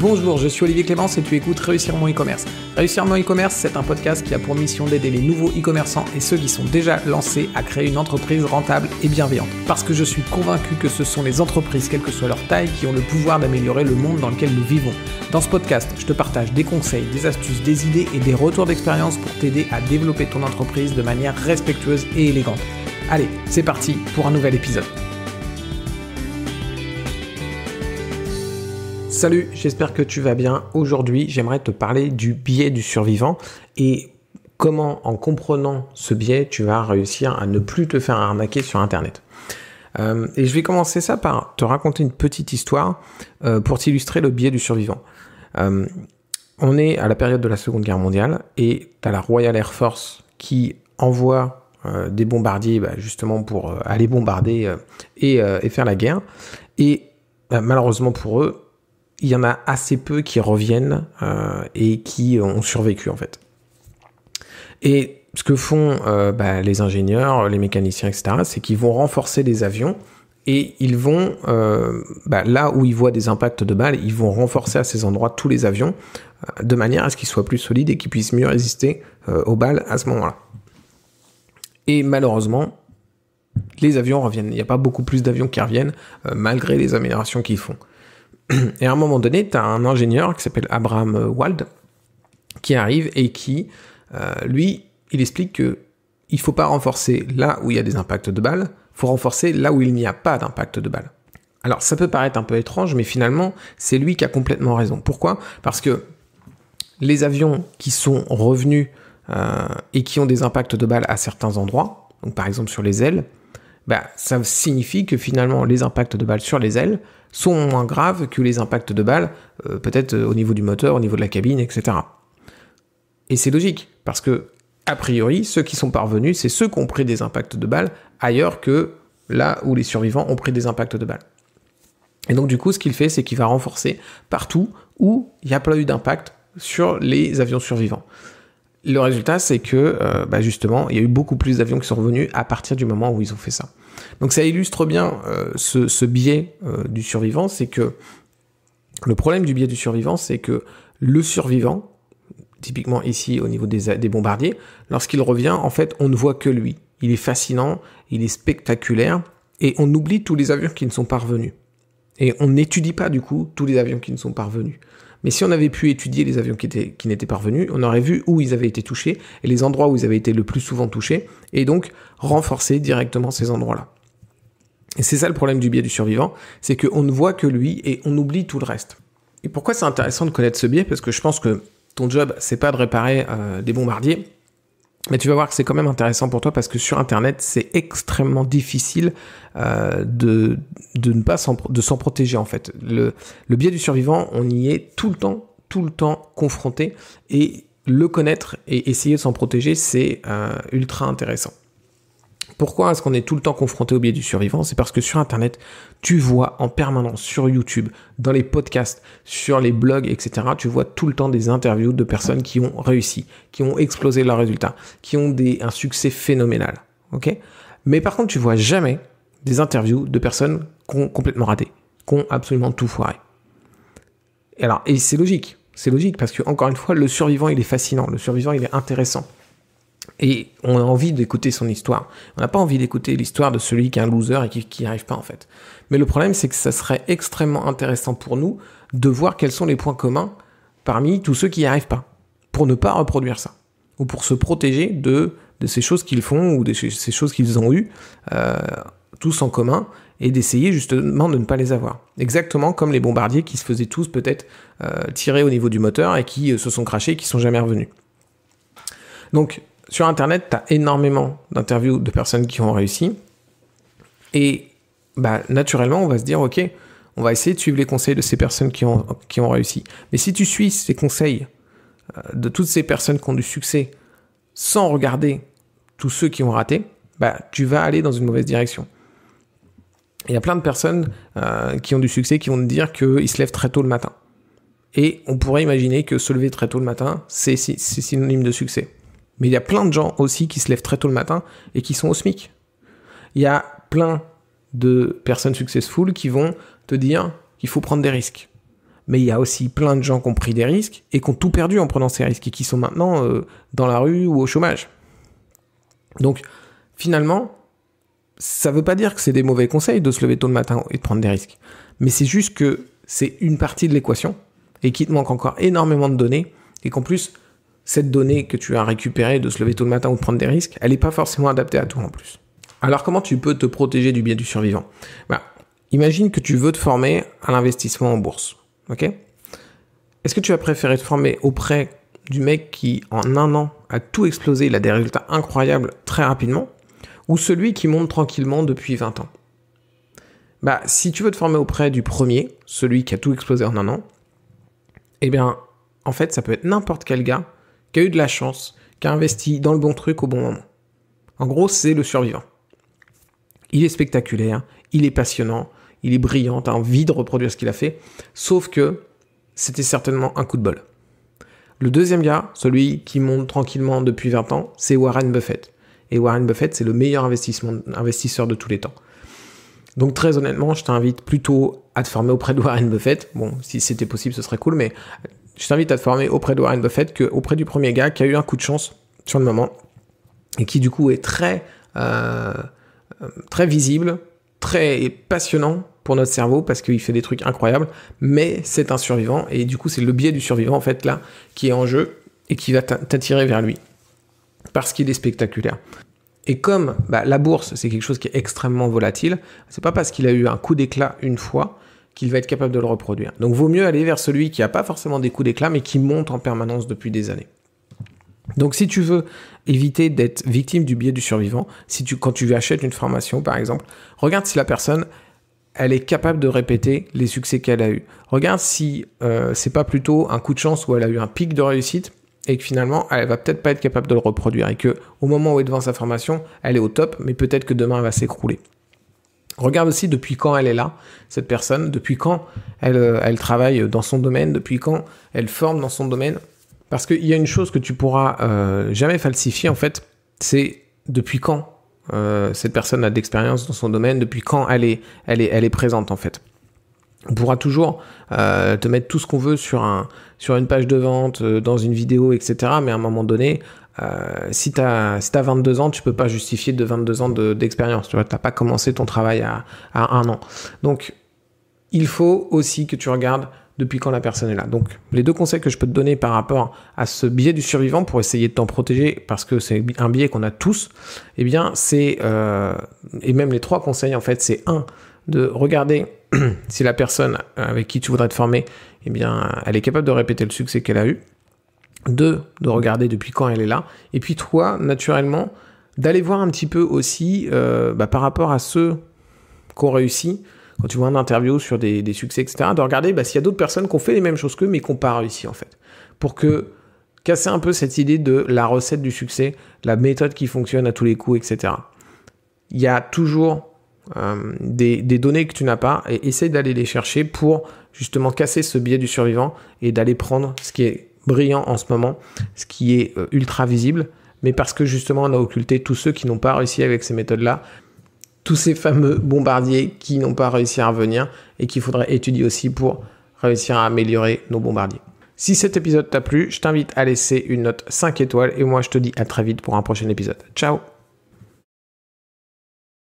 Bonjour, je suis Olivier Clémence et tu écoutes Réussir mon e-commerce. Réussir mon e-commerce, c'est un podcast qui a pour mission d'aider les nouveaux e-commerçants et ceux qui sont déjà lancés à créer une entreprise rentable et bienveillante. Parce que je suis convaincu que ce sont les entreprises, quelle que soit leur taille, qui ont le pouvoir d'améliorer le monde dans lequel nous vivons. Dans ce podcast, je te partage des conseils, des astuces, des idées et des retours d'expérience pour t'aider à développer ton entreprise de manière respectueuse et élégante. Allez, c'est parti pour un nouvel épisode. Salut, j'espère que tu vas bien. Aujourd'hui, j'aimerais te parler du biais du survivant et comment, en comprenant ce biais, tu vas réussir à ne plus te faire arnaquer sur Internet. Et je vais commencer ça par te raconter une petite histoire pour t'illustrer le biais du survivant. On est à la période de la Seconde Guerre mondiale et tu as la Royal Air Force qui envoie des bombardiers justement pour aller bombarder et faire la guerre. Et malheureusement pour eux, il y en a assez peu qui reviennent et qui ont survécu en fait. Et ce que font les ingénieurs, les mécaniciens, etc., c'est qu'ils vont renforcer les avions et ils vont, là où ils voient des impacts de balles, ils vont renforcer à ces endroits tous les avions de manière à ce qu'ils soient plus solides et qu'ils puissent mieux résister aux balles à ce moment-là. Et malheureusement, les avions reviennent. Il n'y a pas beaucoup plus d'avions qui reviennent malgré les améliorations qu'ils font. Et à un moment donné, tu as un ingénieur qui s'appelle Abraham Wald qui arrive et qui, lui, il explique qu'il ne faut pas renforcer là où il y a des impacts de balles, il faut renforcer là où il n'y a pas d'impact de balles. Alors ça peut paraître un peu étrange, mais finalement, c'est lui qui a complètement raison. Pourquoi ? Parce que les avions qui sont revenus et qui ont des impacts de balles à certains endroits, donc par exemple sur les ailes, ça signifie que finalement les impacts de balles sur les ailes sont moins graves que les impacts de balles, peut-être au niveau du moteur, au niveau de la cabine, etc. Et c'est logique, parce que, a priori, ceux qui sont parvenus, c'est ceux qui ont pris des impacts de balles ailleurs que là où les survivants ont pris des impacts de balles. Et donc du coup, ce qu'il fait, c'est qu'il va renforcer partout où il n'y a pas eu d'impact sur les avions survivants. Le résultat, c'est que, justement, il y a eu beaucoup plus d'avions qui sont revenus à partir du moment où ils ont fait ça. Donc ça illustre bien ce biais du survivant, c'est que le problème du biais du survivant, c'est que le survivant, typiquement ici au niveau des bombardiers, lorsqu'il revient, en fait, on ne voit que lui. Il est fascinant, il est spectaculaire, et on oublie tous les avions qui ne sont pas revenus. Et on n'étudie pas, du coup, tous les avions qui ne sont pas revenus. Mais si on avait pu étudier les avions qui n'étaient pas revenus, on aurait vu où ils avaient été touchés et les endroits où ils avaient été le plus souvent touchés et donc renforcer directement ces endroits-là. Et c'est ça le problème du biais du survivant, c'est qu'on ne voit que lui et on oublie tout le reste. Et pourquoi c'est intéressant de connaître ce biais ? Parce que je pense que ton job, c'est pas de réparer des bombardiers, mais tu vas voir que c'est quand même intéressant pour toi parce que sur Internet, c'est extrêmement difficile de s'en protéger en fait. Le biais du survivant, on y est tout le temps confronté et le connaître et essayer de s'en protéger, c'est ultra intéressant. Pourquoi est-ce qu'on est tout le temps confronté au biais du survivant ? C'est parce que sur Internet, tu vois en permanence sur YouTube, dans les podcasts, sur les blogs, etc., tu vois tout le temps des interviews de personnes qui ont réussi, qui ont explosé leurs résultats, qui ont un succès phénoménal. Okay ? Mais par contre, tu vois jamais des interviews de personnes qui ont complètement raté, qui ont absolument tout foiré. Et c'est logique parce que, encore une fois, le survivant, il est fascinant, le survivant, il est intéressant. Et on a envie d'écouter son histoire. On n'a pas envie d'écouter l'histoire de celui qui est un loser et qui n'y arrive pas en fait. Mais le problème, c'est que ça serait extrêmement intéressant pour nous de voir quels sont les points communs parmi tous ceux qui n'y arrivent pas, pour ne pas reproduire ça, ou pour se protéger de ces choses qu'ils font ou de ces choses qu'ils ont eues, tous en commun, et d'essayer justement de ne pas les avoir. Exactement comme les bombardiers qui se faisaient tous peut-être tirer au niveau du moteur et qui se sont crashés et qui ne sont jamais revenus. Donc, sur Internet, tu as énormément d'interviews de personnes qui ont réussi et naturellement, on va se dire, ok, on va essayer de suivre les conseils de ces personnes qui ont réussi. Mais si tu suis ces conseils de toutes ces personnes qui ont du succès sans regarder tous ceux qui ont raté, tu vas aller dans une mauvaise direction. Il y a plein de personnes qui ont du succès qui vont te dire qu'ils se lèvent très tôt le matin. Et on pourrait imaginer que se lever très tôt le matin, c'est synonyme de succès. Mais il y a plein de gens aussi qui se lèvent très tôt le matin et qui sont au SMIC. Il y a plein de personnes successful qui vont te dire qu'il faut prendre des risques. mais il y a aussi plein de gens qui ont pris des risques et qui ont tout perdu en prenant ces risques et qui sont maintenant dans la rue ou au chômage. Donc, finalement, ça veut pas dire que c'est des mauvais conseils de se lever tôt le matin et de prendre des risques. Mais c'est juste que c'est une partie de l'équation et qu'il te manque encore énormément de données et qu'en plus, cette donnée que tu as récupérée de se lever tôt le matin ou de prendre des risques, elle n'est pas forcément adaptée à toi en plus. Alors, comment tu peux te protéger du biais du survivant ? Imagine que tu veux te former à l'investissement en bourse. Ok ? Est-ce que tu vas préférer te former auprès du mec qui, en 1 an, a tout explosé, il a des résultats incroyables très rapidement, ou celui qui monte tranquillement depuis 20 ans ? Si tu veux te former auprès du premier, celui qui a tout explosé en 1 an, eh bien, en fait, ça peut être n'importe quel gars qui a eu de la chance, qui a investi dans le bon truc au bon moment. En gros, c'est le survivant. Il est spectaculaire, il est passionnant, il est brillant, t'as envie de reproduire ce qu'il a fait, sauf que c'était certainement un coup de bol. Le deuxième gars, celui qui monte tranquillement depuis 20 ans, c'est Warren Buffett. Et Warren Buffett, c'est le meilleur investisseur de tous les temps. Donc très honnêtement, je t'invite plutôt à te former auprès de Warren Buffett. Bon, si c'était possible, ce serait cool, mais je t'invite à te former auprès de Warren Buffett qu'auprès du premier gars qui a eu un coup de chance sur le moment et qui du coup est très visible, très passionnant pour notre cerveau parce qu'il fait des trucs incroyables, mais c'est un survivant et du coup c'est le biais du survivant en fait là qui est en jeu et qui va t'attirer vers lui parce qu'il est spectaculaire. Et comme la bourse c'est quelque chose qui est extrêmement volatile, c'est pas parce qu'il a eu un coup d'éclat une fois qu'il va être capable de le reproduire. Donc vaut mieux aller vers celui qui a pas forcément des coups d'éclat mais qui monte en permanence depuis des années. Donc si tu veux éviter d'être victime du biais du survivant, quand tu achètes une formation par exemple, regarde si la personne elle est capable de répéter les succès qu'elle a eu. Regarde si c'est pas plutôt un coup de chance où elle a eu un pic de réussite et que finalement elle va peut-être pas être capable de le reproduire et que au moment où elle est devant sa formation, elle est au top, mais peut-être que demain elle va s'écrouler. Regarde aussi depuis quand elle est là, cette personne, depuis quand elle travaille dans son domaine, depuis quand elle forme dans son domaine. Parce qu'il y a une chose que tu pourras jamais falsifier en fait, c'est depuis quand cette personne a d'expérience dans son domaine, depuis quand elle est présente en fait. On pourra toujours te mettre tout ce qu'on veut sur une page de vente, dans une vidéo, etc. Mais à un moment donné, si t'as 22 ans, tu peux pas justifier de 22 ans d'expérience. Tu vois, t'as pas commencé ton travail à 1 an. Donc, il faut aussi que tu regardes depuis quand la personne est là. Donc, les 2 conseils que je peux te donner par rapport à ce biais du survivant pour essayer de t'en protéger, parce que c'est un biais qu'on a tous, eh bien, c'est, et même les 3 conseils, en fait, c'est 1, de regarder si la personne avec qui tu voudrais te former, eh bien, elle est capable de répéter le succès qu'elle a eu. 2, de regarder depuis quand elle est là. Et puis 3, naturellement, d'aller voir un petit peu aussi par rapport à ceux qui ont réussi, quand tu vois une interview sur des succès, etc., de regarder s'il y a d'autres personnes qui ont fait les mêmes choses qu'eux, mais qui n'ont pas réussi, en fait. Pour casser un peu cette idée de la recette du succès, la méthode qui fonctionne à tous les coups, etc. Il y a toujours des données que tu n'as pas, et essaye d'aller les chercher pour justement casser ce biais du survivant et d'aller prendre ce qui est brillant en ce moment, ce qui est ultra visible, mais parce que justement on a occulté tous ceux qui n'ont pas réussi avec ces méthodes-là, tous ces fameux bombardiers qui n'ont pas réussi à revenir et qu'il faudrait étudier aussi pour réussir à améliorer nos bombardiers. Si cet épisode t'a plu, je t'invite à laisser une note 5 étoiles et moi je te dis à très vite pour un prochain épisode. Ciao!